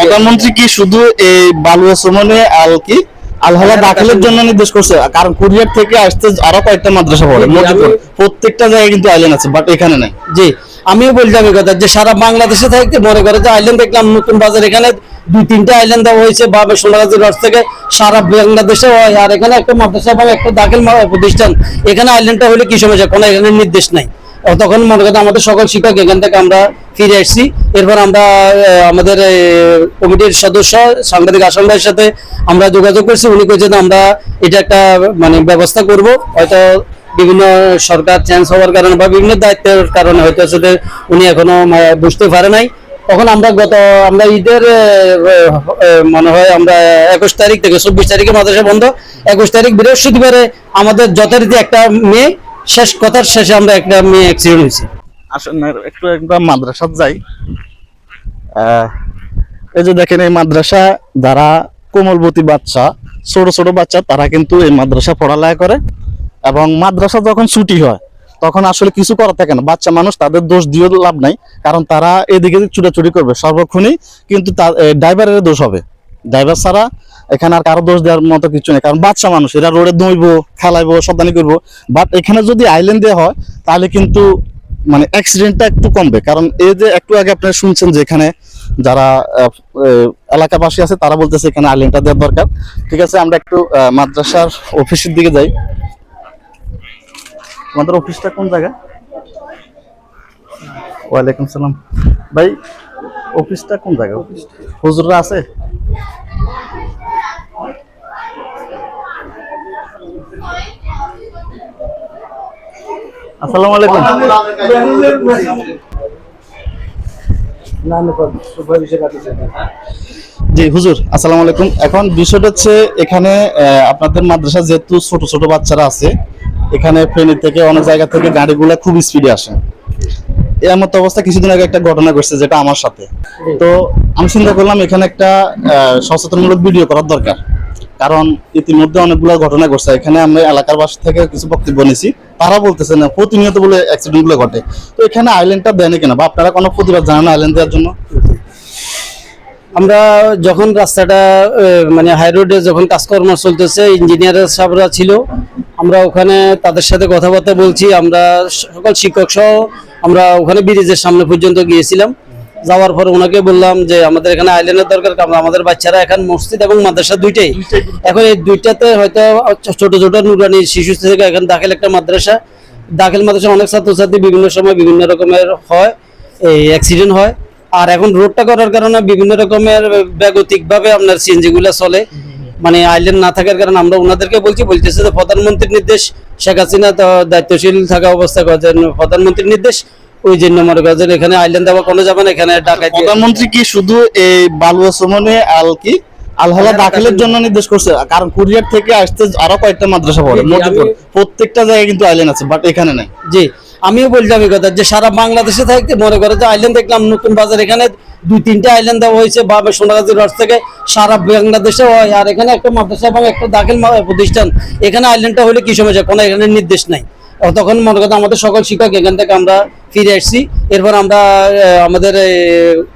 প্রধানমন্ত্রী কি শুধু এই বালুয়া সুমনে আল-হালা দাখিলের জন্য নির্দেশ করছে? কারণ কুরিয়ার থেকে আসতে আরো কয়েকটা মাদ্রাসা পড়ে, প্রত্যেকটা জায়গায় কিন্তু আইল্যান্ড আছে, বাট এখানে নাই। জি, আমিও বললাম এই কথা যে সারা বাংলাদেশে থাকতে মনে করে যে আইল্যান্ড দেখলাম নতুন বাজার, এখানে 2-3টা আইল্যান্ড দেওয়া হয়েছে বা সোনাগাজী রস থেকে সারা বাংলাদেশে হয়, আর এখানে একটা মাদ্রাসা বা একটা দাখিল প্রতিষ্ঠান, এখানে আইল্যান্ডটা হলে কি সমস্যা? কোনো এখানে নির্দেশ নাই। তখন মনে করতে আমাদের সকল শিক্ষক এখান থেকে আমরা ফিরে আসছি। এরপর আমরা আমাদের কমিটির সদস্য সাংবাদিক আসম ভাইয়ের সাথে আমরা যোগাযোগ করছি। উনি কইছেন আমরা এটা একটা মানে ব্যবস্থা করব, হয়তো বিভিন্ন সরকার চেঞ্জ হওয়ার কারণে বা বিভিন্ন দায়িত্বের কারণে হয়তো সেটা উনি এখনো বুঝতে পারে নাই। তখন আমরা আমরা ঈদের মনে হয় আমরা 21 তারিখ থেকে 24 তারিখে মাদ্রাসা বন্ধ, 21 তারিখ বৃহস্পতিবারে আমাদের যথারীতি একটা মেয়ে শেষ কথার শেষে আমরা একটা মেয়ে অ্যাক্সিডেন্ট হয়েছে। আসলে একটু একবার মাদ্রাসা যাই। এই যে দেখেন, এই মাদ্রাসা যারা কোমলবতী বাচ্চা, ছোট ছোট বাচ্চা, তারা কিন্তু এই মাদ্রাসা পড়ালেখা করে। এবং মাদ্রাসা যখন ছুটি হয় তখন আসলে কিছু করার থাকে না, বাচ্চা মানুষ, তাদের দোষ দিয়ে লাভ নাই, কারণ তারা এদিকে ছুটাছুটি করবে সর্বক্ষণই, কিন্তু ড্রাইভারের দোষ হবে। ড্রাইভার ছাড়া এখানে আর কারো দোষ দেওয়ার মতো কিছু নেই, কারণ বাচ্চা মানুষ, এরা রোডে দৌড়বো, খেলাইবো, শয়তানি করবো। বাট এখানে যদি আইল্যান্ড দেওয়া হয় তাহলে কিন্তু মানে অ্যাক্সিডেন্টটা একটু কমবে। কারণ এই যে একটু আগে আপনারা শুনছেন যে এখানে যারা এলাকাবাসী আছে তারা বলতেছে এখানে আইল্যান্ডটা দেওয়ার দরকার। ঠিক আছে, আমরা একটু মাদ্রাসার অফিসের দিকে যাই। আমাদের অফিসটা কোন জায়গা? ওয়ালাইকুম সালাম ভাই, অফিসটা কোন জায়গা? হুজুররা আছে? আসসালামু আলাইকুম। জি হুজুর, আসসালামু আলাইকুম। এখন বিষয়টা হচ্ছে এখানে আপনাদের মাদ্রাসা যেহেতু ছোট ছোট বাচ্চারা আছে, এখানে ফেনী থেকে অনেক জায়গা থেকে গাড়িগুলো খুব স্পিডে আসে। এর মতো অবস্থা কিছুদিন আগে একটা ঘটনা ঘটছে, যেটা আমার সাথে। তো আমি চিন্তা করলাম এখানে একটা সচেতনমূলক ভিডিও করার দরকার, কারণ ইতিমধ্যে অনেকগুলো ঘটনা ঘটছে। এখানে আমরা এলাকার বাসা থেকে কিছু বক্তব্য নিয়েছি, তারা বলতেছে না প্রতিনিয়ত বলে অ্যাক্সিডেন্ট গুলো ঘটে। তো এখানে আইল্যান্ডটা দেয়নি কেন, বা আপনারা কোনো প্রতিবাদ জানান আইল্যান্ড দেওয়ার জন্য? আমরা যখন রাস্তাটা মানে হাই রোডে যখন কাজকর্ম চলতেছে, ইঞ্জিনিয়ারের সাহেবরা ছিল, আমরা ওখানে তাদের সাথে কথাবার্তা বলছি। আমরা সকল শিক্ষক সহ আমরা ওখানে ব্রিজের সামনে পর্যন্ত গিয়েছিলাম। যাওয়ার পর ওনাকে বললাম যে আমাদের এখানে আইল্যান্ডের দরকার, কারণ আমাদের বাচ্চারা এখন মসজিদ এবং মাদ্রাসা দুইটাই, এখন এই দুইটাতে হয়তো ছোট ছোট নুরানি শিশু থেকে এখন দাখিল একটা মাদ্রাসা, দাখিল মাদ্রাসা অনেক ছাত্রছাত্রী বিভিন্ন সময় বিভিন্ন রকমের হয়, এই অ্যাক্সিডেন্ট হয়। আর এখন রোডটা করার কারণে বিভিন্ন রকমের ব্যাগতিক ভাবে আপনার সিএনজি গুলা চলে, মানে আইল্যান্ড না থাকার কারণে আমরা ওনাদেরকে বলতেছে যে প্রধানমন্ত্রীর নির্দেশ, শেখ হাসিনা তো দায়িত্বশীল থাকা অবস্থা করেন, প্রধানমন্ত্রীর নির্দেশ, ওই জন্য মনে করেন এখানে আইল্যান্ড দেওয়া কোনো যাবে না। এখানে ডাকাতি, প্রধানমন্ত্রী কি শুধু এই বালুয়া সুমনে আল-হালা দাখিলের জন্য নির্দেশ করছে? কারণ কুরিয়ার থেকে আসতে আরো কয়েকটা মাদ্রাসা পড়ে, প্রত্যেকটা জায়গায় কিন্তু আইল্যান্ড আছে, বাট এখানে নাই। জি, আমিও বললাম এই কথা যে সারা বাংলাদেশে থাকতে মনে করে যে আইল্যান্ড দেখলাম নতুন বাজার, এখানে 2-3টা আইল্যান্ড দেওয়া হয়েছে বা সোনাগাজী রস থেকে সারা বাংলাদেশে হয়, আর এখানে একটা মাদ্রাসা এবং একটা দাখিল প্রতিষ্ঠান, এখানে আইল্যান্ডটা হলে কি সমস্যা? কোনো এখানে নির্দেশ নাই। তখন মনে করতে আমাদের সকল শিক্ষক এখান থেকে আমরা ফিরে আসছি। এরপর আমরা আমাদের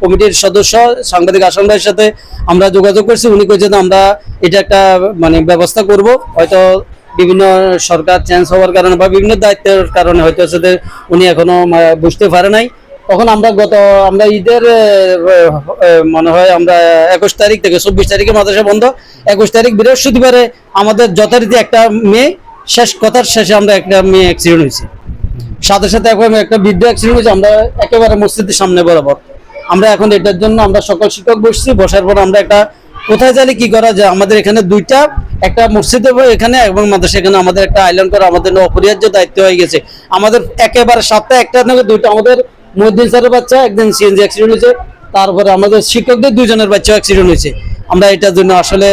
কমিটির সদস্য সাংবাদিক আসম ভাইয়ের সাথে আমরা যোগাযোগ করছি। উনি কইছেন আমরা এটা একটা মানে ব্যবস্থা করব, হয়তো বিভিন্ন সরকার চেঞ্জ হওয়ার কারণে বা বিভিন্ন দায়িত্বের কারণে হয়তো সেটা উনি এখনো বুঝতে পারে নাই। তখন আমরা ঈদের মনে হয় আমরা 21 তারিখ থেকে 24 তারিখে মাদ্রাসা বন্ধ, 21 তারিখ বৃহস্পতিবারে আমাদের যথারীতি একটা মেয়ে শেষ কথার শেষে আমরা একটা মেয়ে অ্যাক্সিডেন্ট হয়েছে। সাথে সাথে এখন একটা বৃদ্ধ অ্যাক্সিডেন্ট হয়েছে, আমরা একেবারে মসজিদের সামনে বরাবর। আমরা এখন এটার জন্য আমরা সকল শিক্ষক বসছি, বসার পর আমরা একটা কোথায় জানি কি করা যায়, আমাদের এখানে দুইটা, একটা মসজিদে এখানে এবং মাদ্রাসা এখানে, আমাদের একটা আইল্যান্ড করা আমাদের অপরিহার্য দায়িত্ব হয়ে গেছে। আমাদের একেবারে সপ্তাহে একটা থেকে দুইটা, আমাদের মহিউদ্দিন স্যারের বাচ্চা একদিন সিএনজি অ্যাক্সিডেন্ট হয়েছে, তারপরে আমাদের শিক্ষকদের 2জনের বাচ্চা অ্যাক্সিডেন্ট হয়েছে। আমরা এটার জন্য আসলে